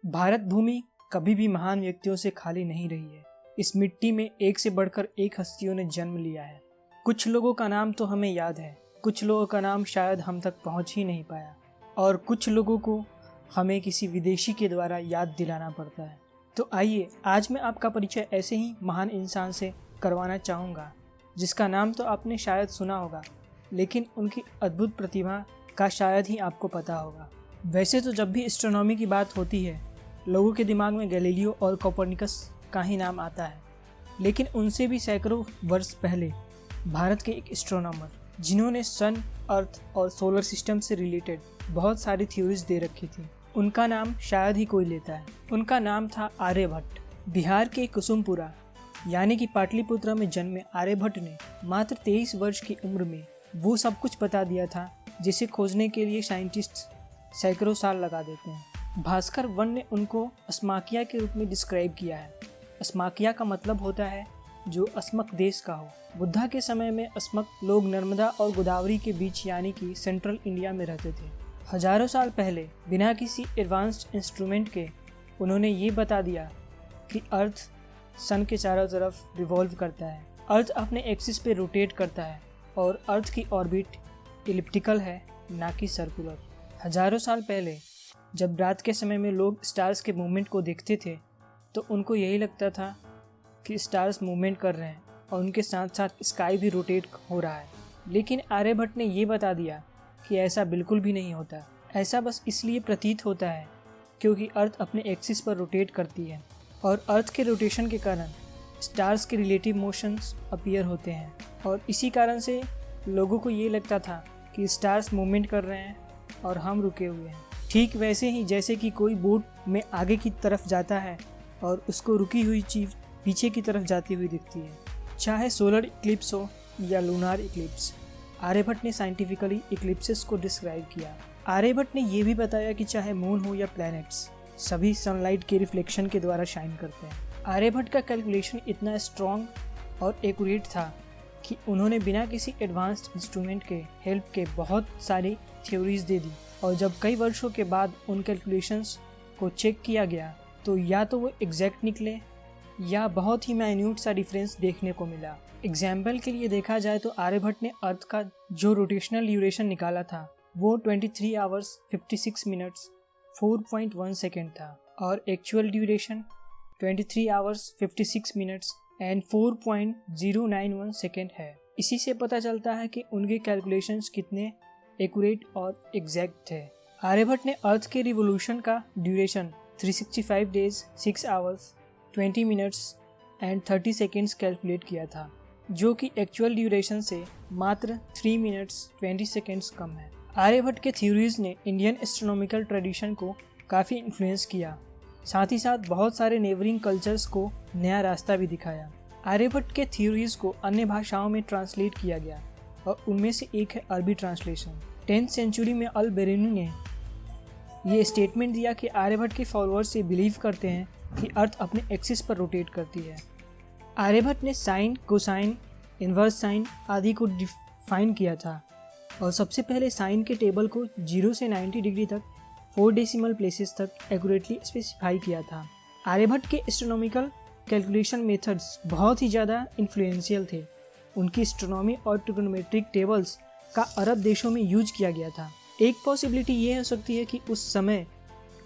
भारत भूमि कभी भी महान व्यक्तियों से खाली नहीं रही है। इस मिट्टी में एक से बढ़कर एक हस्तियों ने जन्म लिया है। कुछ लोगों का नाम तो हमें याद है, कुछ लोगों का नाम शायद हम तक पहुंच ही नहीं पाया, और कुछ लोगों को हमें किसी विदेशी के द्वारा याद दिलाना पड़ता है। तो आइए आज मैं आपका परिचय ऐसे ही महान इंसान से करवाना चाहूँगा जिसका नाम तो आपने शायद सुना होगा, लेकिन उनकी अद्भुत प्रतिभा का शायद ही आपको पता होगा। वैसे तो जब भी एस्ट्रोनॉमी की बात होती है, लोगों के दिमाग में गैलीलियो और कोपरनिकस का ही नाम आता है, लेकिन उनसे भी सैकड़ों वर्ष पहले भारत के एक एस्ट्रोनॉमर जिन्होंने सन, अर्थ और सोलर सिस्टम से रिलेटेड बहुत सारी थ्योरीज दे रखी थी, उनका नाम शायद ही कोई लेता है। उनका नाम था आर्यभट्ट। बिहार के कुसुमपुरा यानी कि पाटलिपुत्रा में जन्मे आर्यभट्ट ने मात्र 23 वर्ष की उम्र में वो सब कुछ बता दिया था जिसे खोजने के लिए साइंटिस्ट सैकड़ों साल लगा देते हैं। भास्कर वन ने उनको अस्माकिया के रूप में डिस्क्राइब किया है। अस्माकिया का मतलब होता है जो अस्मक देश का हो। बुद्धा के समय में अस्मक लोग नर्मदा और गोदावरी के बीच यानी कि सेंट्रल इंडिया में रहते थे। हजारों साल पहले बिना किसी एडवांस्ड इंस्ट्रूमेंट के उन्होंने ये बता दिया कि अर्थ सन के चारों तरफ रिवॉल्व करता है, अर्थ अपने एक्सिस पे रोटेट करता है और अर्थ की ऑर्बिट इलिप्टिकल है, ना कि सर्कुलर। हजारों साल पहले जब रात के समय में लोग स्टार्स के मूवमेंट को देखते थे तो उनको यही लगता था कि स्टार्स मूवमेंट कर रहे हैं और उनके साथ साथ स्काई भी रोटेट हो रहा है। लेकिन आर्यभट्ट ने ये बता दिया कि ऐसा बिल्कुल भी नहीं होता। ऐसा बस इसलिए प्रतीत होता है क्योंकि अर्थ अपने एक्सिस पर रोटेट करती है और अर्थ के रोटेशन के कारण स्टार्स के रिलेटिव मोशंस अपीयर होते हैं, और इसी कारण से लोगों को ये लगता था कि स्टार्स मूवमेंट कर रहे हैं और हम रुके हुए हैं। ठीक वैसे ही जैसे कि कोई बोट में आगे की तरफ जाता है और उसको रुकी हुई चीज़ पीछे की तरफ जाती हुई दिखती है, चाहे सोलर इक्लिप्स हो या लूनार इक्लिप्स। आर्यभट्ट ने साइंटिफिकली इक्लिप्सेस को डिस्क्राइब किया। आर्यभट्ट ने ये भी बताया कि चाहे मून हो या प्लैनेट्स, सभी सनलाइट के रिफ्लेक्शन के द्वारा शाइन करते हैं। आर्यभट्ट का कैलकुलेशन इतना स्ट्रॉन्ग और एक्यूरेट था कि उन्होंने बिना किसी एडवांस्ड इंस्ट्रूमेंट के हेल्प के बहुत सारी थ्योरीज दे दी, और जब कई वर्षों के बाद उन कैलकुलेशंस को चेक किया गया तो या तो वो एग्जैक्ट निकले या बहुत ही माइन्यूट सा डिफरेंस देखने को मिला। एग्जाम्पल के लिए देखा जाए तो आर्यभट्ट ने अर्थ का जो रोटेशनल ड्यूरेशन निकाला था वो 23 आवर्स 56 मिनट्स 4.1 सेकेंड था, और actual duration 23 hours 56 minutes and 4.091 second है। इसी से पता चलता है कि उनके कैलकुलेशंस कितने एक्यूरेट और एग्जैक्ट थे। आर्यभट्ट ने अर्थ के रिवोल्यूशन का duration 365 days 6 hours 20 minutes and 30 seconds calculate किया था, जो कि एक्चुअल ड्यूरेशन से मात्र 3 मिनट्स 20 सेकेंड्स कम है। आर्यभट्ट के थ्योरीज ने इंडियन एस्ट्रोनॉमिकल ट्रेडिशन को काफ़ी इन्फ्लुएंस किया, साथ ही साथ बहुत सारे नेबरिंग कल्चर्स को नया रास्ता भी दिखाया। आर्यभट्ट के थ्योरीज को अन्य भाषाओं में ट्रांसलेट किया गया और उनमें से एक है अरबी ट्रांसलेशन। 10th सेंचुरी में अल बेरूनी ने ये स्टेटमेंट दिया कि आर्यभट्ट के फॉलोअर्स ये बिलीव करते हैं कि अर्थ अपने एक्सिस पर रोटेट करती है। आर्यभट्ट ने साइन, कोसाइन, इन्वर्स साइन आदि को डिफाइन किया था, और सबसे पहले साइन के टेबल को 0 से 90 डिग्री तक 4 डेसिमल प्लेसेस तक एक्यूरेटली स्पेसिफाई किया था। आर्यभट्ट के एस्ट्रोनॉमिकल कैलकुलेशन मेथड्स बहुत ही ज़्यादा इन्फ्लुएंशियल थे। उनकी एस्ट्रोनॉमी और ट्रिग्नोमेट्रिक टेबल्स का अरब देशों में यूज किया गया था। एक पॉसिबिलिटी ये हो सकती है कि उस समय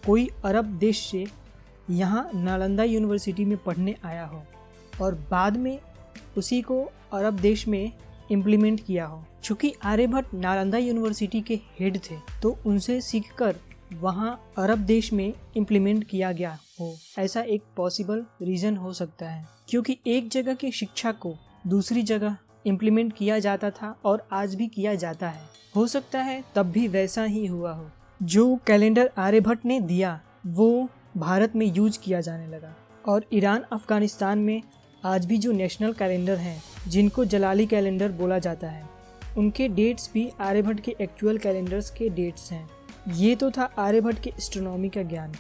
कोई अरब देश से यहाँ नालंदा यूनिवर्सिटी में पढ़ने आया हो और बाद में उसी को अरब देश में इम्प्लीमेंट किया हो। चूँकि आर्यभट्ट नालंदा यूनिवर्सिटी के हेड थे तो उनसे सीखकर वहाँ अरब देश में इम्प्लीमेंट किया गया हो, ऐसा एक पॉसिबल रीज़न हो सकता है। क्योंकि एक जगह की शिक्षा को दूसरी जगह इम्प्लीमेंट किया जाता था और आज भी किया जाता है, हो सकता है तब भी वैसा ही हुआ हो। जो कैलेंडर आर्यभट्ट ने दिया वो भारत में यूज किया जाने लगा, और ईरान, अफगानिस्तान में आज भी जो नेशनल कैलेंडर हैं जिनको जलाली कैलेंडर बोला जाता है, उनके डेट्स भी आर्यभट्ट के एक्चुअल कैलेंडर्स के डेट्स हैं। ये तो था आर्यभट्ट के एस्ट्रोनॉमी का ज्ञान।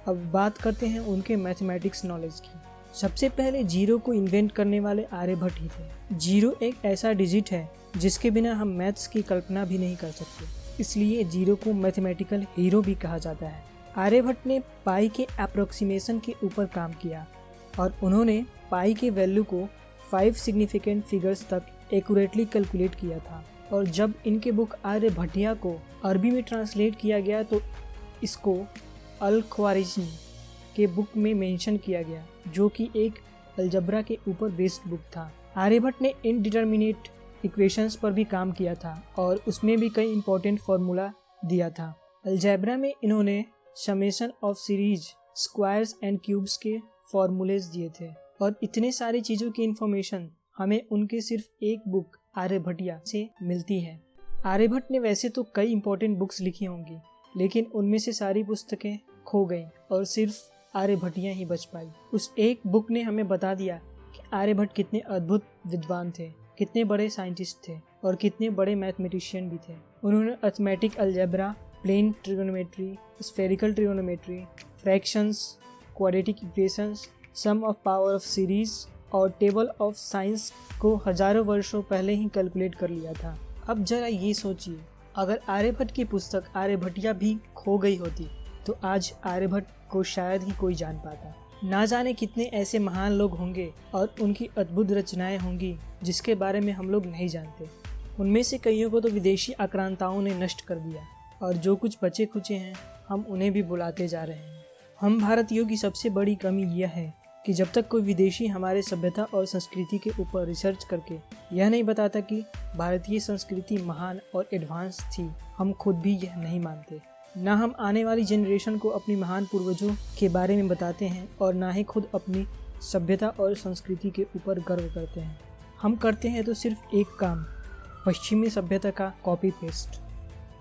अब बात करते हैं उनके मैथमेटिक्स नॉलेज की। सबसे पहले जीरो को इन्वेंट करने वाले आर्यभट्ट ही थे। जीरो एक ऐसा डिजिट है जिसके बिना हम मैथ्स की कल्पना भी नहीं कर सकते, इसलिए जीरो को मैथमेटिकल हीरो भी कहा जाता है। आर्यभट्ट ने पाई के अप्रोक्सीमेशन के ऊपर काम किया और उन्होंने पाई के वैल्यू को 5 सिग्निफिकेंट फिगर्स तक एक्यूरेटली कैलकुलेट किया था। और जब इनके बुक आर्यभट्टिया को अरबी में ट्रांसलेट किया गया तो इसको अल ख्वारिज़मी के बुक में मेंशन किया गया, जो कि एक अलजब्रा के ऊपर बेस्ड बुक था। आर्यभट्ट ने इनडिटर्मिनेट इक्वेशंस पर भी काम किया था और उसमें भी कई इंपॉर्टेंट फार्मूला दिया था। अलजेब्रा में इन्होंने summation of series, squares and cubes के फार्मूलेज दिए थे और इतने सारी चीज़ों की इंफॉर्मेशन हमें उनके सिर्फ एक बुक आर्यभट्टिया से मिलती है। आर्यभट्ट ने वैसे तो कई इंपॉर्टेंट बुक्स लिखी होंगी, लेकिन उनमें से सारी पुस्तकें खो गईं और सिर्फ आर्यभट्टिया ही बच पाई। उस एक बुक ने हमें बता दिया कि आर्यभट्ट कितने अद्भुत विद्वान थे, कितने बड़े साइंटिस्ट थे और कितने बड़े मैथमेटिशियन भी थे। उन्होंने arithmetic algebra, plane trigonometry, spherical trigonometry, fractions, quadratic equations, sum of power of series और टेबल ऑफ साइंस को हजारों वर्षों पहले ही कैलकुलेट कर लिया था। अब जरा ये सोचिए, अगर आर्यभट्ट की पुस्तक आर्यभट्टिया भी खो गई होती तो आज आर्यभट्ट को शायद ही कोई जान पाता। ना जाने कितने ऐसे महान लोग होंगे और उनकी अद्भुत रचनाएं होंगी जिसके बारे में हम लोग नहीं जानते। उनमें से कईयों को तो विदेशी आक्रांताओं ने नष्ट कर दिया और जो कुछ बचे खुचे हैं हम उन्हें भी बुलाते जा रहे हैं। हम भारतीयों की सबसे बड़ी कमी यह है कि जब तक कोई विदेशी हमारे सभ्यता और संस्कृति के ऊपर रिसर्च करके यह नहीं बताता कि भारतीय संस्कृति महान और एडवांस थी, हम खुद भी यह नहीं मानते। ना हम आने वाली जनरेशन को अपनी महान पूर्वजों के बारे में बताते हैं और ना ही खुद अपनी सभ्यता और संस्कृति के ऊपर गर्व करते हैं। हम करते हैं तो सिर्फ एक काम, पश्चिमी सभ्यता का कॉपी पेस्ट।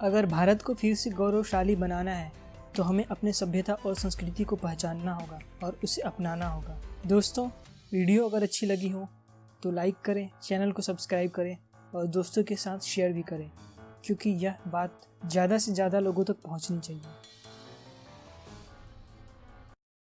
अगर भारत को फिर से गौरवशाली बनाना है तो हमें अपने सभ्यता और संस्कृति को पहचानना होगा और उसे अपनाना होगा। दोस्तों, वीडियो अगर अच्छी लगी हो तो लाइक करें, चैनल को सब्सक्राइब करें और दोस्तों के साथ शेयर भी करें, क्योंकि यह बात ज़्यादा से ज़्यादा लोगों तक पहुंचनी चाहिए।